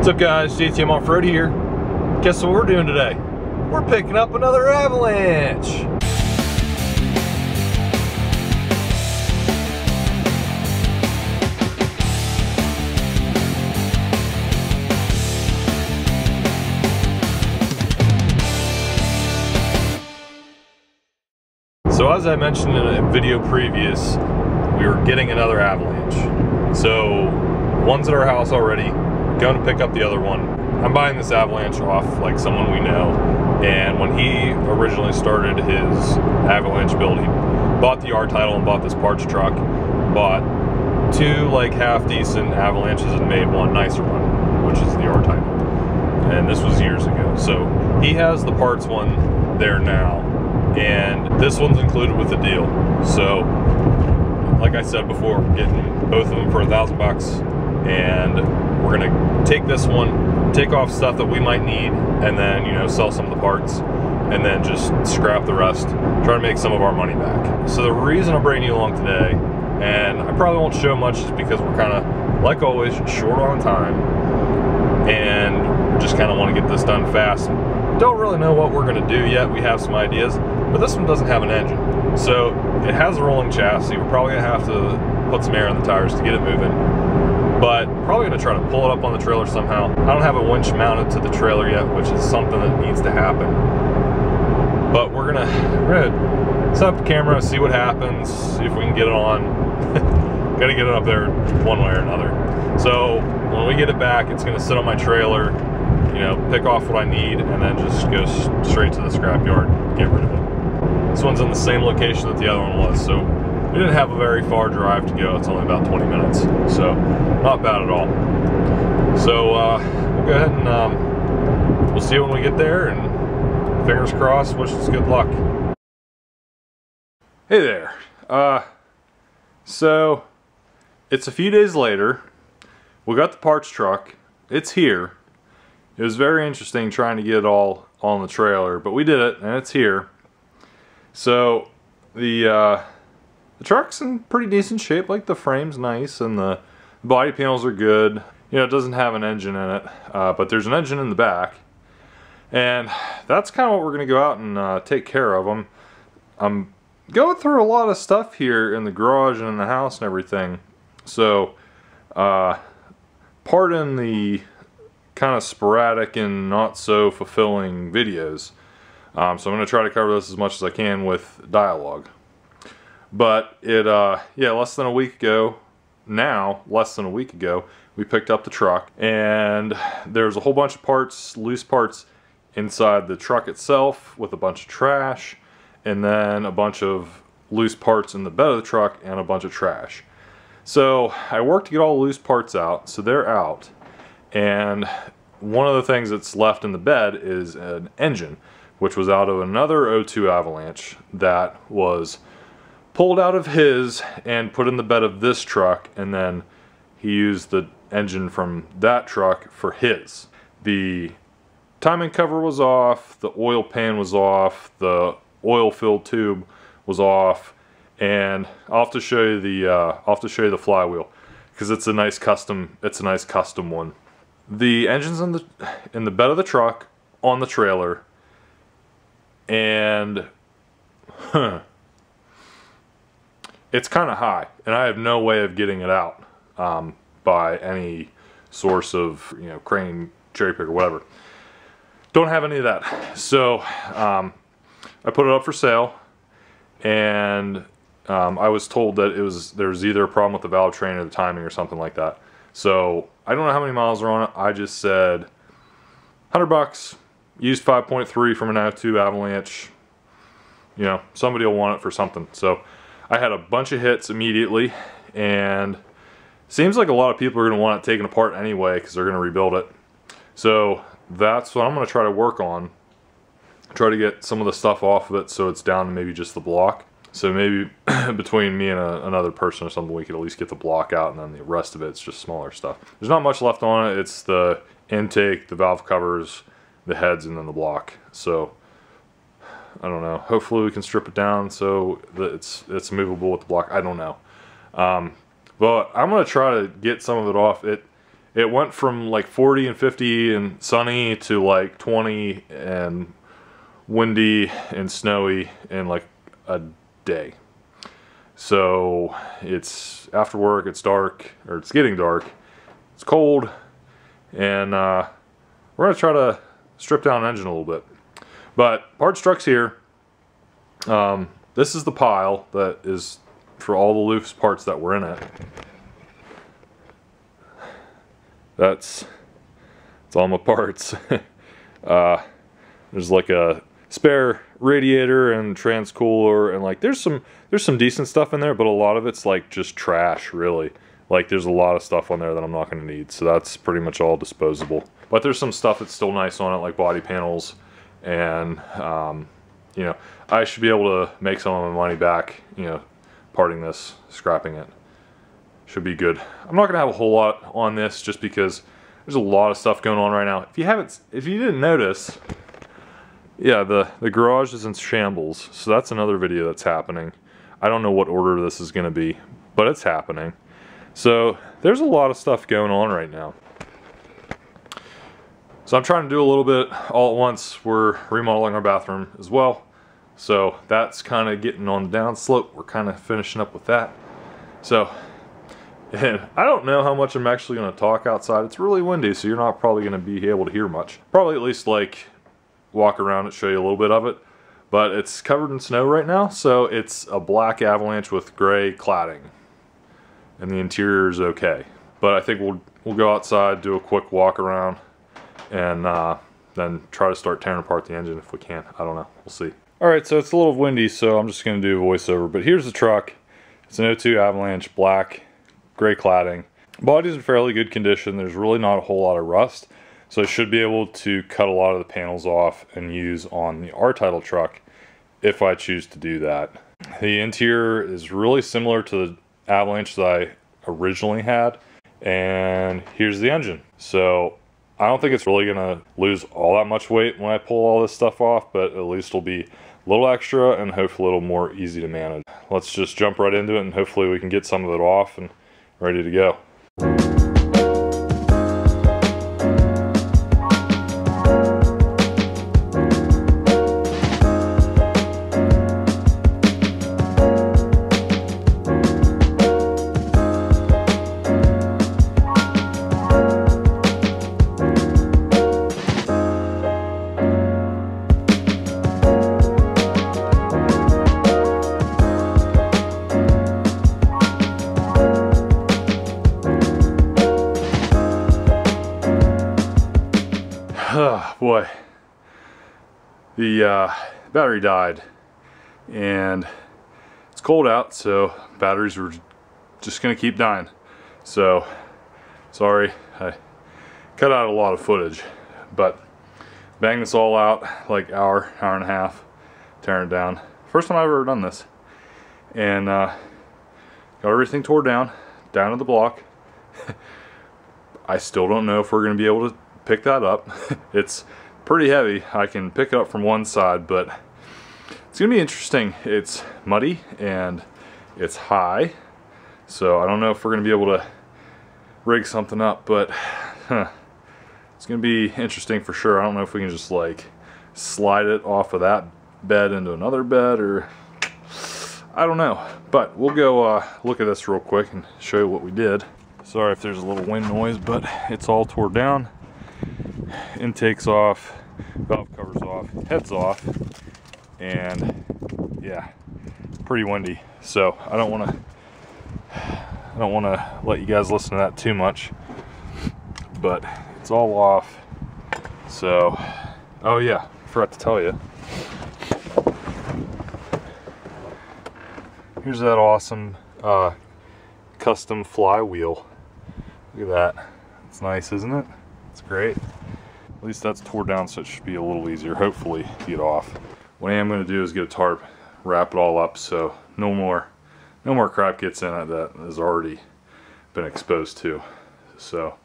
What's up guys, JTM Off-Road here. Guess what we're doing today? We're picking up another avalanche. So as I mentioned in a video previous, we were getting another avalanche. So one's at our house already, going to pick up the other one. I'm buying this avalanche off like someone we know, and when he originally started his avalanche build, he bought the R title and bought this parts truck, bought two like half decent avalanches and made one nicer one, which is the R title, and this was years ago. So he has the parts one there now, and this one's included with the deal. So like I said before, we're getting both of them for $1,000, and we're gonna take this one, take off stuff that we might need, and then, you know, sell some of the parts, and then just scrap the rest, try to make some of our money back. So the reason I'm bringing you along today, and I probably won't show much just because we're kind of, like always, short on time, and we just kind of want to get this done fast. Don't really know what we're gonna do yet. We have some ideas, but this one doesn't have an engine. So it has a rolling chassis. We're probably gonna have to put some air in the tires to get it moving, but probably gonna try to pull it up on the trailer somehow. I don't have a winch mounted to the trailer yet, which is something that needs to happen. But we're gonna set up the camera, see what happens, see if we can get it on. Gotta get it up there one way or another. So when we get it back, it's gonna sit on my trailer, you know, pick off what I need, and then just go straight to the scrapyard, get rid of it. This one's in the same location that the other one was, so we didn't have a very far drive to go. It's only about 20 minutes, so not bad at all. So we'll go ahead and we'll see you when we get there, and fingers crossed, wish us good luck. Hey there. So it's a few days later. We got the parts truck. It's here. It was very interesting trying to get it all on the trailer, but we did it, and it's here. So the truck's in pretty decent shape. Like, the frame's nice and the body panels are good. You know, it doesn't have an engine in it, but there's an engine in the back, and that's kind of what we're gonna go out and take care of. I'm going through a lot of stuff here in the garage and in the house and everything, so pardon the kind of sporadic and not so fulfilling videos. So I'm going to try to cover this as much as I can with dialogue. But it, yeah, less than a week ago, we picked up the truck, and there's a whole bunch of parts, loose parts, inside the truck itself with a bunch of trash, and then a bunch of loose parts in the bed of the truck and a bunch of trash. So I worked to get all the loose parts out, so they're out. And one of the things that's left in the bed is an engine, which was out of another O2 Avalanche that was pulled out of his and put in the bed of this truck, and then he used the engine from that truck for his. The timing cover was off, the oil pan was off, the oil filled tube was off, and I'll have to show you the flywheel, because it's a nice custom one. The engine's in the bed of the truck on the trailer, and it's kind of high, and I have no way of getting it out by any source of, you know, crane, cherry pick, or whatever. Don't have any of that. So I put it up for sale, and I was told that there was either a problem with the valve train or the timing or something like that. So I don't know how many miles are on it. I just said $100, used 5.3 from an O2 Avalanche. You know, somebody will want it for something. So I had a bunch of hits immediately, and seems like a lot of people are going to want it taken apart anyway because they're going to rebuild it. So that's what I'm going to try to work on. Try to get some of the stuff off of it so it's down to maybe just the block. So maybe between me and another person or something, we could at least get the block out, and then the rest of it's just smaller stuff. There's not much left on it. It's the intake, the valve covers, the heads, and then the block. So I don't know. Hopefully we can strip it down so that it's movable with the block. I don't know. But I'm gonna try to get some of it off. it went from like 40 and 50 and sunny to like 20 and windy and snowy in like a day. So it's after work, it's dark, or it's getting dark, it's cold, and we're gonna try to strip down an engine a little bit. But parts truck's here. This is the pile that is for all the loose parts that were in it. That's all my parts. There's like a spare radiator and transcooler, and like there's some decent stuff in there, but a lot of it's like just trash, really. Like there's a lot of stuff on there that I'm not going to need, so that's pretty much all disposable. But there's some stuff that's still nice on it, like body panels, and you know, I should be able to make some of my money back, you know, parting this, scrapping it. Should be good. I'm not going to have a whole lot on this just because there's a lot of stuff going on right now. If you didn't notice, yeah, the garage is in shambles, so that's another video that's happening. I don't know what order this is going to be, but it's happening. So there's a lot of stuff going on right now. So I'm trying to do a little bit all at once. We're remodeling our bathroom as well, so that's kind of getting on the downslope. We're kind of finishing up with that. So, and I don't know how much I'm actually going to talk outside. It's really windy, so you're not probably going to be able to hear much. Probably at least like walk around and show you a little bit of it, but it's covered in snow right now, so it's a black avalanche with gray cladding, and the interior is okay. But I think we'll go outside, do a quick walk around, and then try to start tearing apart the engine if we can. I don't know, we'll see. Alright, so it's a little windy, so I'm just going to do a voiceover, but here's the truck. It's an 02 Avalanche, black, gray cladding. Body's in fairly good condition. There's really not a whole lot of rust. So I should be able to cut a lot of the panels off and use on the R-Title truck if I choose to do that. The interior is really similar to the Avalanche that I originally had. And here's the engine. So I don't think it's really gonna lose all that much weight when I pull all this stuff off, but at least it'll be a little extra and hopefully a little more easy to manage. Let's just jump right into it, and hopefully we can get some of it off and ready to go. Oh boy, the battery died, and it's cold out, so batteries were just gonna keep dying. So sorry, I cut out a lot of footage, but banged this all out like hour and a half, tearing it down. First time I've ever done this, and got everything tore down to the block. I still don't know if we're gonna be able to pick that up. It's pretty heavy. I can pick it up from one side, but it's gonna be interesting. It's muddy and it's high, so I don't know if we're gonna be able to rig something up, but it's gonna be interesting for sure. I don't know if we can just like slide it off of that bed into another bed, or I don't know, but we'll go look at this real quick and show you what we did. Sorry if there's a little wind noise, but it's all tore down. Intake's off, valve covers off, head's off, and yeah, pretty windy. So I don't want to let you guys listen to that too much, but it's all off. So, oh yeah, I forgot to tell you. Here's that awesome custom flywheel. Look at that. It's nice, isn't it? It's great. At least that's tore down, so it should be a little easier, hopefully, to get off. What I am going to do is get a tarp, wrap it all up, so no more crap gets in it that has already been exposed to. So,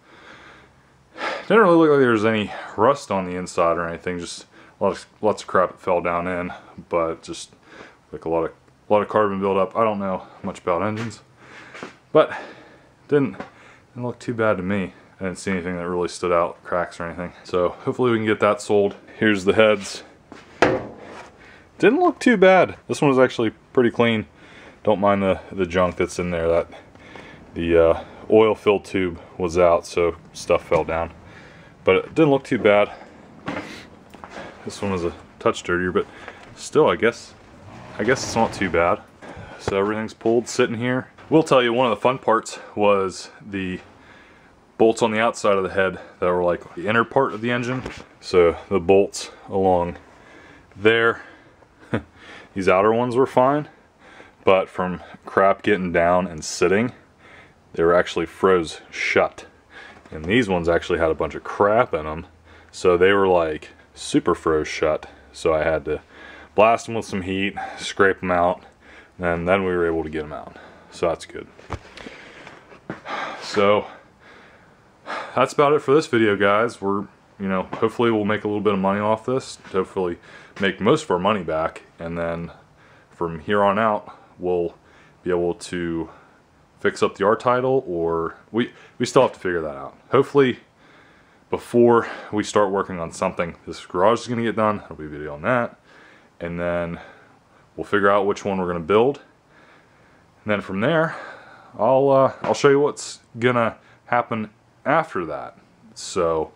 didn't really look like there was any rust on the inside or anything. Just lots of crap that fell down in, but just like a lot of carbon buildup. I don't know much about engines, but didn't look too bad to me. I didn't see anything that really stood out, cracks or anything. So hopefully we can get that sold. Here's the heads. Didn't look too bad. This one was actually pretty clean. Don't mind the junk that's in there. That the oil filled tube was out, so stuff fell down. But it didn't look too bad. This one was a touch dirtier, but still, I guess it's not too bad. So everything's pulled, sitting here. Will tell you, one of the fun parts was the bolts on the outside of the head that were like the inner part of the engine. So the bolts along there, these outer ones were fine, but from crap getting down and sitting, they were actually froze shut. And these ones actually had a bunch of crap in them, so they were like super froze shut. So I had to blast them with some heat, scrape them out, and then we were able to get them out. So that's good. So that's about it for this video, guys. We're, hopefully we'll make a little bit of money off this. Hopefully make most of our money back, and then from here on out we'll be able to fix up the R title, or we still have to figure that out. Hopefully before we start working on something, this garage is going to get done. There'll be a video on that, and then we'll figure out which one we're going to build, and then from there I'll show you what's gonna happen after that. So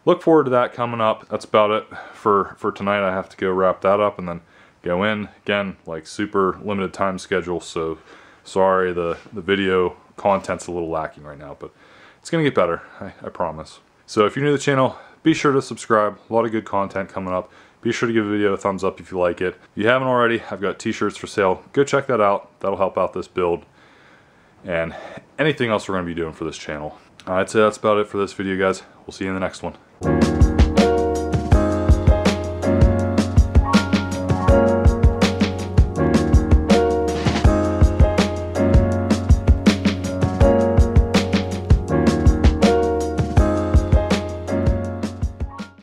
look forward to that coming up. That's about it for tonight. I have to go wrap that up and then go in again, like super limited time schedule, so sorry the video content's a little lacking right now, but it's gonna get better, I promise. So if you're new to the channel, be sure to subscribe. A lot of good content coming up. Be sure to give the video a thumbs up if you like it. If you haven't already, I've got t-shirts for sale. Go check that out. That'll help out this build and anything else we're going to be doing for this channel. I'd say that's about it for this video, guys. We'll see you in the next one.